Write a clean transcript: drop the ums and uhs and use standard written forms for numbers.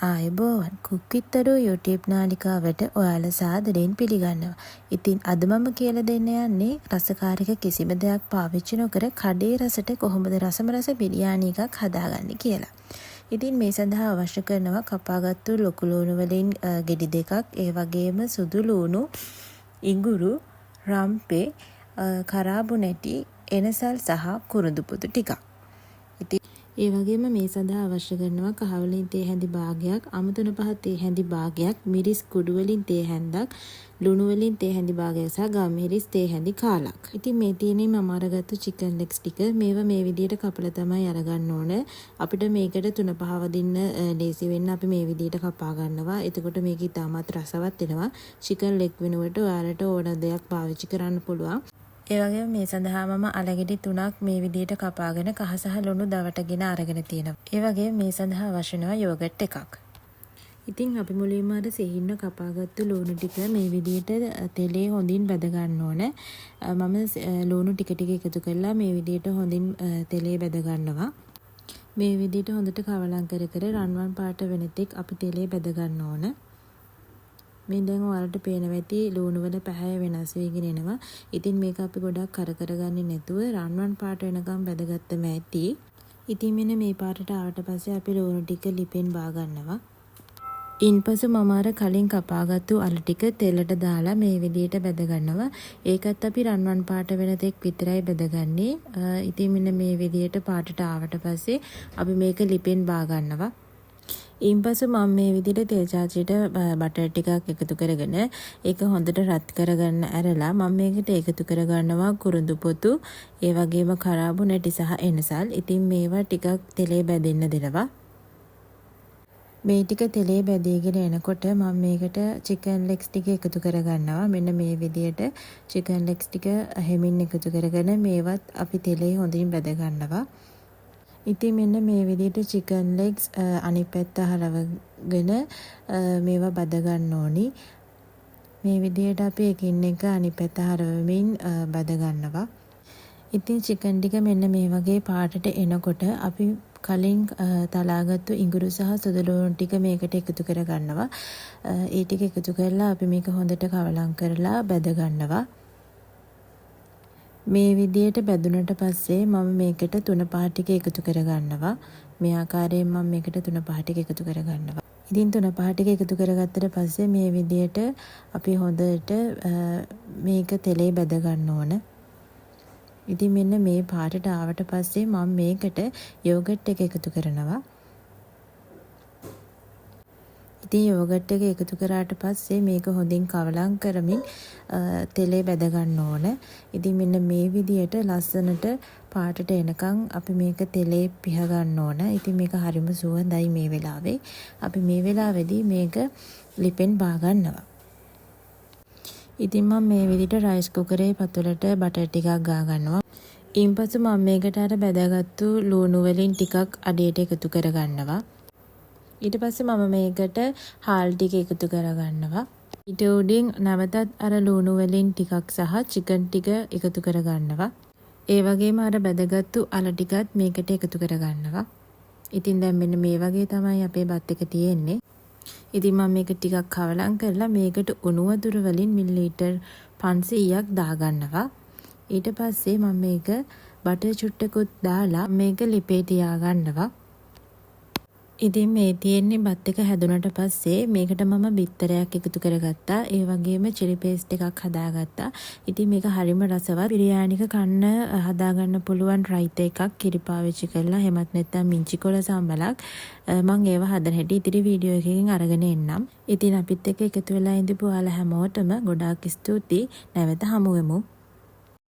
ආයුබෝවන් කුක්විත්තඩෝ YouTube නාලිකාවට ඔයාලා සාදරයෙන් පිළිගන්නවා. ඉතින් අද මම කියලා දෙන්න යන්නේ රසකාරක කිසිම දෙයක් පාවිච්චි නොකර කඩේ රසට කොහොමද රසම රස බිරියානි එකක් හදාගන්නේ කියලා. ඉතින් මේ සඳහා අවශ්‍ය කරනවා කපාගත්තු ලොකු ලුණු වලින් ගෙඩි දෙකක්, ඒ වගේම සුදු ලුණු, ඉඟුරු, රම්පේ, කරාබු නැටි, එනසල් සහ කුරුඳු පුතු ටිකක්. ඉතින් ඒ වගේම මේ සඳහා අවශ්‍ය කරනවා කහ වලින් තේ හැඳි භාගයක්, අමුතුන පහ තේ හැඳි භාගයක්, මිරිස් කුඩු වලින් තේ හැන්දක්, ලුණු වලින් තේ හැඳි භාගයක් සහ ගම්මිරිස් තේ හැඳි කාලක්. ඉතින් මේ තියෙන්නේ මම අරගත්තු චිකන් ලෙග්ස් ටික. මේවා මේ විදිහට කපලා තමයි අරගන්න ඕන. අපිට මේකට 3-5 වදින්න ලේසි වෙන්න අපි මේ විදිහට කපා ගන්නවා. එතකොට මේක ඉතාමත් රසවත් වෙනවා. චිකන් ලෙග් වෙනුවට ඔයාලට ඕන දෙයක් පාවිච්චි කරන්න පුළුවන්. ඒ වගේම මේ සඳහා මම අලගෙඩි 3ක් මේ විදිහට කපාගෙන කහ සහ ලුණු දවටගෙන අරගෙන තියෙනවා. ඒ වගේම මේ සඳහා අවශ්‍ය වෙනවා යෝගට් එකක්. ඉතින් අපි මුලින්ම අර සිහින්න කපාගත්තු ලුණු ටික මේ විදිහට තෙලේ හොඳින් බැද ගන්න ඕන. මම ලුණු ටික ටික එකතු කරලා මේ විදිහට හොඳින් තෙලේ බැද ගන්නවා. මේ විදිහට හොඳට කවලම් කර කර රන්වන් පාට වෙන තෙක් අපි තෙලේ බැද ගන්න ඕන. මේ දැන් ඔයාලට පේනවා ඇති ලුණු වල පැහැය වෙනස් වෙගෙන එනවා. ඉතින් මේක අපි ගොඩක් කරගන්නේ නැතුව රන්වන් පාට වෙනකම් බැදගත්තම ඇති. ඉතින් මෙන්න මේ පාටට ආවට පස්සේ අපි ලුණු ටික ලිපෙන් බා ගන්නවා. ඉන්පසු මම අර කලින් කපාගත්තු අල ටික තෙලට දාලා මේ විදිහට බැද ගන්නවා. ඒකත් අපි රන්වන් පාට වෙන තෙක් විතරයි බැදගන්නේ. ඉතින් මෙන්න මේ විදිහට පාටට ආවට පස්සේ අපි මේක ලිපෙන් බා ගන්නවා. ඊම්පසු මම මේ විදිහට තෙල් චාචියට බටර් ටිකක් එකතු කරගෙන ඒක හොඳට රත් කරගන්න ඇරලා මම මේකට එකතු කරගන්නවා කුරුඳු පොතු, ඒ වගේම කරාබු නැටි සහ එනසල්. ඉතින් මේවා ටිකක් තෙලේ බැදෙන්න දෙනවා. මේ ටික තෙලේ බැදීගෙන එනකොට මම මේකට චිකන් ලෙග්ස් ටික එකතු කරගන්නවා. මෙන්න මේ විදිහට චිකන් ලෙග්ස් ටික හැමින් එකතු කරගෙන මේවත් අපි තෙලේ හොඳින් බැද ගන්නවා. ඉතින් මෙන්න මේ විදිහට චිකන් ලෙග්ස් අනිත් පැත්ත හරවගෙන මේවා බද ගන්න ඕනි. මේ විදිහට අපි එකින් එක අනිත් පැත්ත හරවමින් බද ගන්නවා. ඉතින් චිකන් ටික මෙන්න මේ වගේ පාටට එනකොට අපි කලින් තලාගත්තු ඉඟුරු සහ සුදු ලුණු ටික මේකට එකතු කර ගන්නවා. ඒ ටික එකතු කරලා අපි මේක හොඳට කවලම් කරලා බැද ගන්නවා. මේ විදිහට බැදුනට පස්සේ මම මේකට 3-5 ටික එකතු කරගන්නවා. මේ ආකාරයෙන් මම මේකට 3-5 ටික එකතු කරගන්නවා. ඉතින් 3-5 ටික එකතු කරගත්තට පස්සේ මේ විදිහට අපි හොඳට මේක තෙලේ බැද ගන්න ඕන. ඉතින් මෙන්න මේ පාටට ආවට පස්සේ මම මේකට යෝගට් එක එකතු කරනවා. ඉතින් යෝගට් එක එකතු කරාට පස්සේ මේක හොඳින් කවලම් කරමින් තෙලේ බැද ගන්න ඕන. ඉතින් මෙන්න මේ විදිහට ලස්සනට පාටට එනකන් අපි මේක තෙලේ පිහ ගන්න ඕන. ඉතින් මේක හරිම සුවඳයි මේ වෙලාවේ. අපි මේ වෙලාවේදී මේක ලිපෙන් බා ගන්නවා. ඉතින් මම මේ විදිහට රයිස් කුකරේ පතුලට බටර් ටිකක් ගා ගන්නවා. ඊම්පසු මම මේකට අර බැදගත්තු ලුණු වලින් ටිකක් අඩියට එකතු කර ගන්නවා. ඊට පස්සේ මම මේකට හාල් ටික එකතු කරගන්නවා. ඊට උඩින් නැවතත් අර ලුණු වලින් ටිකක් සහ චිකන් ටික එකතු කරගන්නවා. ඒ වගේම අර බැදගත්තු අල ටිකත් මේකට එකතු කරගන්නවා. ඉතින් දැන් මෙන්න මේ වගේ තමයි අපේ බත් එක තියෙන්නේ. ඉතින් මම මේක ටිකක් කවලම් කරලා මේකට උණු වතුර වලින් මිලිලීටර් 500ක් දාගන්නවා. ඊට පස්සේ මම මේක බටර් චුට්ටකුත් දාලා මේක ලිපේ තියාගන්නවා. ඉතින් මේ තියෙන්නේ බත් එක හැදුනට පස්සේ මේකට මම බිත්තරයක් එකතු කරගත්තා. ඒ වගේම චිලි පේස්ට් එකක් හදාගත්තා. ඉතින් මේක හරිම රසවත් බිරියානික කන්න හදාගන්න පුළුවන් රයිත එකක් කිරි පාවිච්චි කරලා, එහෙමත් නැත්නම් මිංචි කොළ සම්බලක්. මම ඒව හදන හැටි ඉතිරි වීඩියෝ එකකින් අරගෙන එන්නම්. ඉතින් අපිත් එක්ක එකතු වෙලා ඉඳපු ඔයාලා හැමෝටම ගොඩාක් ස්තුතියි. නැවත හමු වෙමු.